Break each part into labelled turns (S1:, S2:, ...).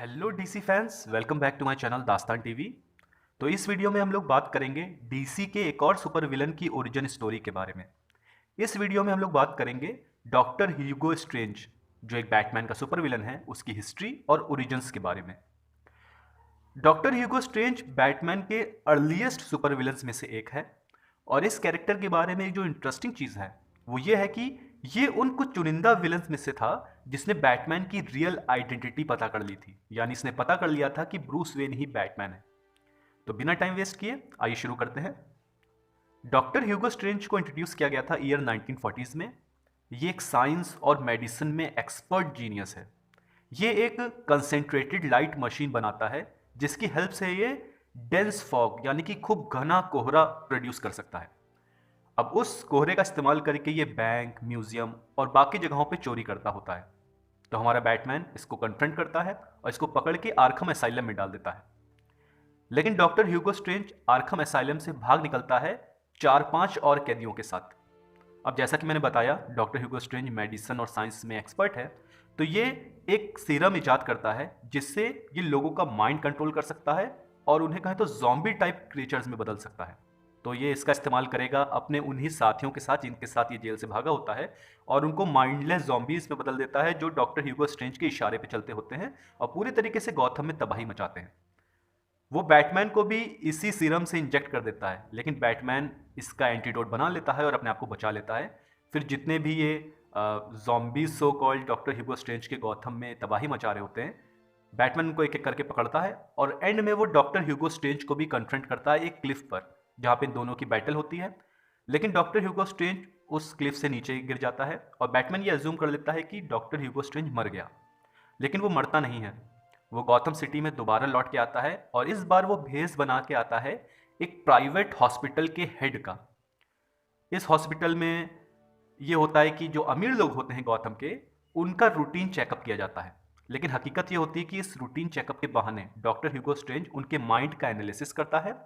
S1: Hello DC fans, welcome back to my channel Dastan TV. तो इस video में हम लोग बात करेंगे डीसी के एक और सुपर विलन की ओरिजिन स्टोरी के बारे में। इस वीडियो में हम लोग बात करेंगे डॉक्टर ह्यूगो स्ट्रेंज, जो एक बैटमैन का सुपर विलन है, उसकी हिस्ट्री और ओरिजिन्स के बारे में। डॉक्टर ह्यूगो स्ट्रेंज बैटमैन के अर्लीस्ट सुपर विलन्स में से एक है। और इस कैरेक्टर के बारे में एक जो इंटरेस्टिंग चीज़ है वो ये है कि ये उन कुछ चुनिंदा विलन्स में से था जिसने बैटमैन की रियल आइडेंटिटी पता कर ली थी, यानी इसने पता कर लिया था कि ब्रूस वेन ही बैटमैन है। तो बिना टाइम वेस्ट किए आइए शुरू करते हैं। डॉक्टर ह्यूगो स्ट्रेंज को इंट्रोड्यूस किया गया था ईयर 1940s में। ये एक साइंस और मेडिसिन में एक्सपर्ट जीनियस है। ये एक कंसेंट्रेटेड लाइट मशीन बनाता है जिसकी हेल्प से ये डेंस फॉग यानी कि खूब घना कोहरा प्रोड्यूस कर सकता है। अब उस कोहरे का इस्तेमाल करके ये बैंक, म्यूजियम और बाकी जगहों पे चोरी करता होता है। तो हमारा बैटमैन इसको कन्फ्रंट करता है और इसको पकड़ के आर्खम एसाइलम में डाल देता है। लेकिन डॉक्टर ह्यूगो स्ट्रेंज आर्खम एसाइलम से भाग निकलता है 4-5 और कैदियों के साथ। अब जैसा कि मैंने बताया, डॉक्टर ह्यूगो स्ट्रेंज मेडिसिन और साइंस में एक्सपर्ट है। तो ये एक सीरम इजाद करता है जिससे ये लोगों का माइंड कंट्रोल कर सकता है और उन्हें कहें तो जॉम्बी टाइप क्रिएचर्स में बदल सकता है। तो ये इसका इस्तेमाल करेगा अपने उन्हीं साथियों के साथ जिनके साथ ये जेल से भागा होता है, और उनको माइंडलेस जॉम्बीज में बदल देता है जो डॉक्टर ह्यूगो स्ट्रेंज के इशारे पे चलते होते हैं और पूरी तरीके से गॉथम में तबाही मचाते हैं। वो बैटमैन को भी इसी सीरम से इंजेक्ट कर देता है, लेकिन बैटमैन इसका एंटीडोट बना लेता है और अपने आप को बचा लेता है। फिर जितने भी ये जॉम्बीज सो कॉल्ड डॉक्टर ह्यूगो स्ट्रेंज के गॉथम में तबाही मचा रहे होते हैं, बैटमैन को एक एक करके पकड़ता है और एंड में वो डॉक्टर ह्यूगो स्ट्रेंज को भी कन्फ्रंट करता है एक क्लिफ पर, जहाँ पे इन दोनों की बैटल होती है। लेकिन डॉक्टर ह्यूगो स्ट्रेंज उस क्लिफ से नीचे गिर जाता है और बैटमैन ये अज्यूम कर लेता है कि डॉक्टर ह्यूगो स्ट्रेंज मर गया। लेकिन वो मरता नहीं है। वो गौतम सिटी में दोबारा लौट के आता है और इस बार वो भेस बना के आता है एक प्राइवेट हॉस्पिटल के हेड का। इस हॉस्पिटल में ये होता है कि जो अमीर लोग होते हैं गौतम के, उनका रूटीन चेकअप किया जाता है। लेकिन हकीकत ये होती है कि इस रूटीन चेकअप के बहाने डॉक्टर ह्यूगो स्ट्रेंज उनके माइंड का एनालिसिस करता है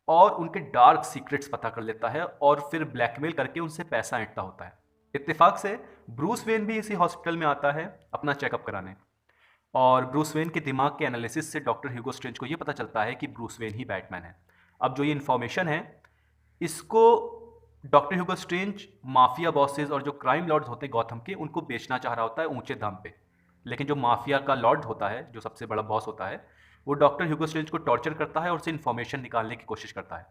S1: और उनके डार्क सीक्रेट्स पता कर लेता है और फिर ब्लैकमेल करके उनसे पैसा ऐंठता होता है। इत्तेफाक से ब्रूस वेन भी इसी हॉस्पिटल में आता है अपना चेकअप कराने, और ब्रूस वेन के दिमाग के एनालिसिस से डॉक्टर ह्यूगो स्ट्रेंज को ये पता चलता है कि ब्रूस वेन ही बैटमैन है। अब जो ये इन्फॉर्मेशन है, इसको डॉक्टर ह्यूगो स्ट्रेंज माफिया बॉसेस और जो क्राइम लॉर्ड्स होते हैं गॉथम के, उनको बेचना चाह रहा होता है ऊंचे दाम पे। लेकिन जो माफिया का लॉर्ड होता है, जो सबसे बड़ा बॉस होता है, वो डॉक्टर ह्यूगो स्ट्रेंज को टॉर्चर करता है और उससे इन्फॉर्मेशन निकालने की कोशिश करता है।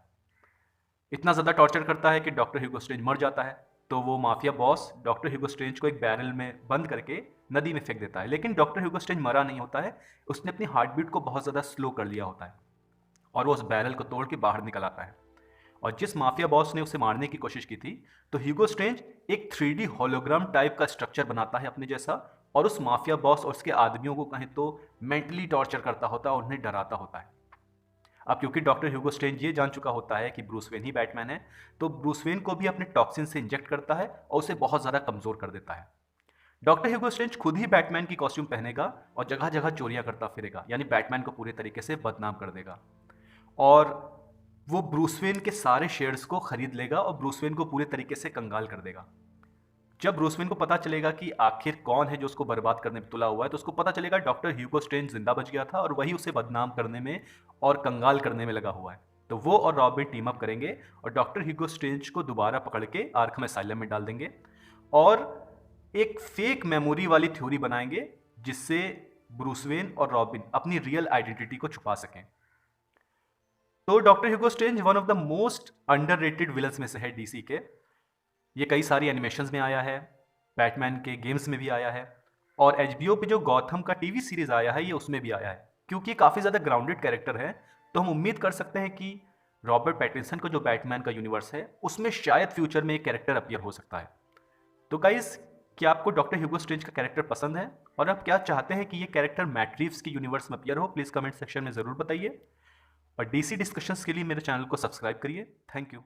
S1: इतना ज़्यादा टॉर्चर करता है कि डॉक्टर ह्यूगो स्ट्रेंज मर जाता है। तो वो माफिया बॉस डॉक्टर ह्यूगो स्ट्रेंज को एक बैरल में बंद करके नदी में फेंक देता है। लेकिन डॉक्टर ह्यूगो स्ट्रेंज मरा नहीं होता है, उसने अपनी हार्ट बीट को बहुत ज़्यादा स्लो कर लिया होता है और वो उस बैरल को तोड़ के बाहर निकल आता है। और जिस माफिया बॉस ने उसे मारने की कोशिश की थी, तो ह्यूगो स्ट्रेंज एक 3D होलोग्राम टाइप का स्ट्रक्चर बनाता है अपने जैसा, और उस माफिया बॉस और उसके आदमियों को कहें तो मेंटली टॉर्चर करता होता है और उन्हें डराता होता है। अब क्योंकि डॉक्टर ह्यूगो स्ट्रेंज ये जान चुका होता है कि ब्रूस वेन ही बैटमैन है, तो ब्रूस वेन को भी अपने टॉक्सिन से इंजेक्ट करता है और उसे बहुत ज़्यादा कमज़ोर कर देता है। डॉक्टर ह्यूगो स्ट्रेंज खुद ही बैटमैन की कॉस्ट्यूम पहनेगा और जगह जगह चोरियां करता फिरेगा, यानी बैटमैन को पूरे तरीके से बदनाम कर देगा। और वो ब्रूस वेन के सारे शेयर्स को खरीद लेगा और ब्रूस वेन को पूरे तरीके से कंगाल कर देगा। जब ब्रूस वेन को पता चलेगा कि आखिर कौन है जो उसको बर्बाद करने में तुला हुआ है, तो उसको पता चलेगा डॉक्टर ह्यूगो स्ट्रेंज जिंदा बच गया था और वही उसे बदनाम करने में और कंगाल करने में लगा हुआ है। तो वो और रॉबिन टीम अप करेंगे और डॉक्टर ह्यूगो स्ट्रेंज को दोबारा पकड़ के आर्खम एसाइलम में डाल देंगे और एक फेक मेमोरी वाली थ्योरी बनाएंगे जिससे ब्रूस वेन और रॉबिन अपनी रियल आइडेंटिटी को छुपा सकें। तो doctor Hugo strange one of the most underrated villains में से है डीसी के। ये कई सारी एनिमेशंस में आया है, बैटमैन के गेम्स में भी आया है, और एचबीओ पे जो गॉथम का टीवी सीरीज आया है ये उसमें भी आया है। क्योंकि ये काफ़ी ज़्यादा ग्राउंडेड कैरेक्टर है, तो हम उम्मीद कर सकते हैं कि रॉबर्ट पैटिंसन का जो बैटमैन का यूनिवर्स है उसमें शायद फ्यूचर में एक कैरेक्टर अपीयर हो सकता है। तो गाइस, क्या आपको डॉक्टर ह्यूगो स्ट्रेंज का कैरेक्टर पसंद है और आप क्या चाहते हैं कि ये कैरेक्टर मैट रीव्स के यूनिवर्स में अपीयर हो? प्लीज़ कमेंट सेक्शन में ज़रूर बताइए। और डीसी डिस्कशंस के लिए मेरे चैनल को सब्सक्राइब करिए। Thank you.